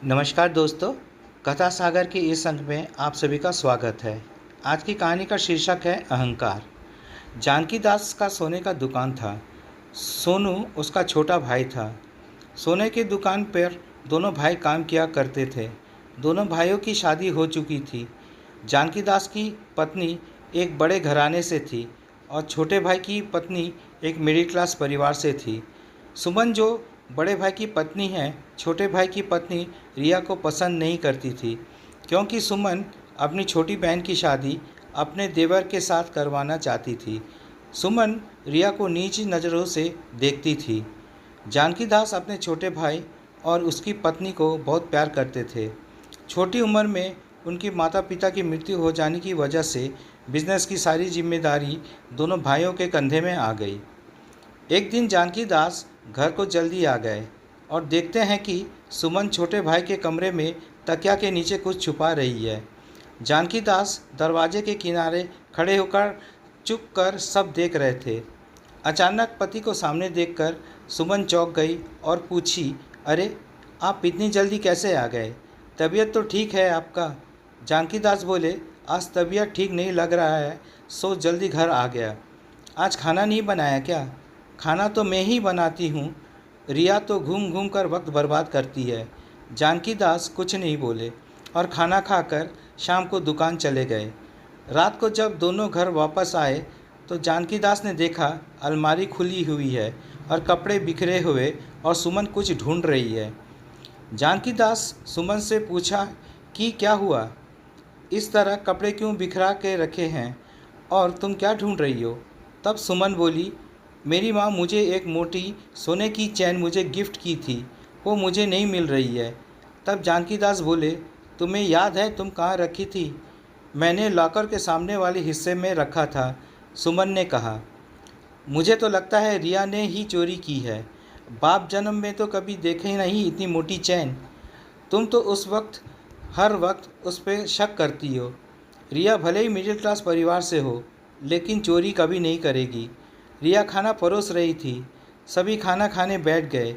नमस्कार दोस्तों, कथा सागर के इस अंक में आप सभी का स्वागत है। आज की कहानी का शीर्षक है अहंकार। जानकी दास का सोने का दुकान था। सोनू उसका छोटा भाई था। सोने की दुकान पर दोनों भाई काम किया करते थे। दोनों भाइयों की शादी हो चुकी थी। जानकी दास की पत्नी एक बड़े घराने से थी और छोटे भाई की पत्नी एक मिडिल क्लास परिवार से थी। सुमन जो बड़े भाई की पत्नी है, छोटे भाई की पत्नी रिया को पसंद नहीं करती थी, क्योंकि सुमन अपनी छोटी बहन की शादी अपने देवर के साथ करवाना चाहती थी। सुमन रिया को नीच नज़रों से देखती थी। जानकी दास अपने छोटे भाई और उसकी पत्नी को बहुत प्यार करते थे। छोटी उम्र में उनकी माता पिता की मृत्यु हो जाने की वजह से बिजनेस की सारी जिम्मेदारी दोनों भाइयों के कंधे में आ गई। एक दिन जानकी दास घर को जल्दी आ गए और देखते हैं कि सुमन छोटे भाई के कमरे में तकिया के नीचे कुछ छुपा रही है। जानकी दास दरवाजे के किनारे खड़े होकर चुप कर सब देख रहे थे। अचानक पति को सामने देखकर सुमन चौंक गई और पूछी, अरे आप इतनी जल्दी कैसे आ गए? तबीयत तो ठीक है आपका? जानकी दास बोले, आज तबीयत ठीक नहीं लग रहा है, सो जल्दी घर आ गया। आज खाना नहीं बनाया क्या? खाना तो मैं ही बनाती हूँ, रिया तो घूम घूम कर वक्त बर्बाद करती है। जानकी दास कुछ नहीं बोले और खाना खाकर शाम को दुकान चले गए। रात को जब दोनों घर वापस आए तो जानकी दास ने देखा अलमारी खुली हुई है और कपड़े बिखरे हुए और सुमन कुछ ढूंढ रही है। जानकी दास सुमन से पूछा कि क्या हुआ, इस तरह कपड़े क्यों बिखरा के रखे हैं और तुम क्या ढूंढ रही हो? तब सुमन बोली, मेरी माँ मुझे एक मोटी सोने की चैन मुझे गिफ्ट की थी, वो मुझे नहीं मिल रही है। तब जानकी दास बोले, तुम्हें याद है तुम कहाँ रखी थी? मैंने लॉकर के सामने वाले हिस्से में रखा था। सुमन ने कहा, मुझे तो लगता है रिया ने ही चोरी की है। बाप जन्म में तो कभी देखे ही नहीं इतनी मोटी चैन। तुम तो हर वक्त उस पर शक करती हो। रिया भले ही मिडिल क्लास परिवार से हो, लेकिन चोरी कभी नहीं करेगी। रिया खाना परोस रही थी। सभी खाना खाने बैठ गए।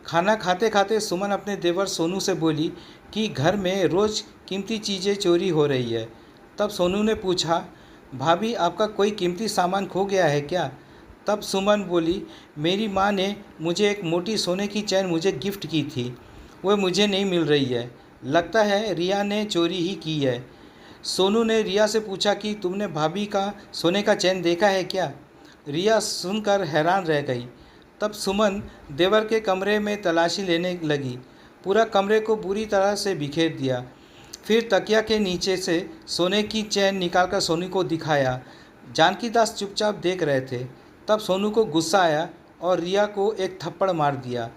खाना खाते खाते सुमन अपने देवर सोनू से बोली कि घर में रोज़ कीमती चीज़ें चोरी हो रही है। तब सोनू ने पूछा, भाभी आपका कोई कीमती सामान खो गया है क्या? तब सुमन बोली, मेरी माँ ने मुझे एक मोटी सोने की चैन मुझे गिफ्ट की थी, वो मुझे नहीं मिल रही है। लगता है रिया ने चोरी ही की है। सोनू ने रिया से पूछा कि तुमने भाभी का सोने का चैन देखा है क्या? रिया सुनकर हैरान रह गई। तब सुमन देवर के कमरे में तलाशी लेने लगी। पूरा कमरे को बुरी तरह से बिखेर दिया। फिर तकिया के नीचे से सोने की चैन निकालकर सोनू को दिखाया। जानकी दास चुपचाप देख रहे थे। तब सोनू को गुस्सा आया और रिया को एक थप्पड़ मार दिया।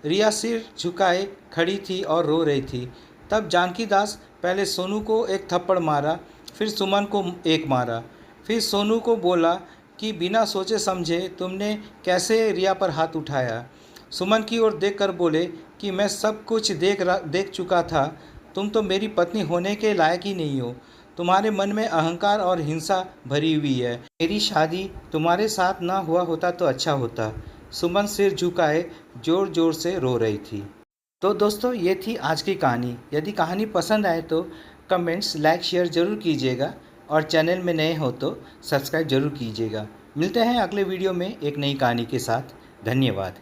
रिया सिर झुकाए खड़ी थी और रो रही थी। तब जानकी दास पहले सोनू को एक थप्पड़ मारा, फिर सुमन को एक मारा। फिर सोनू को बोला कि बिना सोचे समझे तुमने कैसे रिया पर हाथ उठाया? सुमन की ओर देखकर बोले कि मैं सब कुछ देख चुका था। तुम तो मेरी पत्नी होने के लायक ही नहीं हो। तुम्हारे मन में अहंकार और हिंसा भरी हुई है। मेरी शादी तुम्हारे साथ ना हुआ होता तो अच्छा होता। सुमन सिर झुकाए ज़ोर ज़ोर से रो रही थी। तो दोस्तों, ये थी आज की कहानी। यदि कहानी पसंद आए तो कमेंट्स, लाइक, शेयर ज़रूर कीजिएगा और चैनल में नए हो तो सब्सक्राइब ज़रूर कीजिएगा। मिलते हैं अगले वीडियो में एक नई कहानी के साथ। धन्यवाद।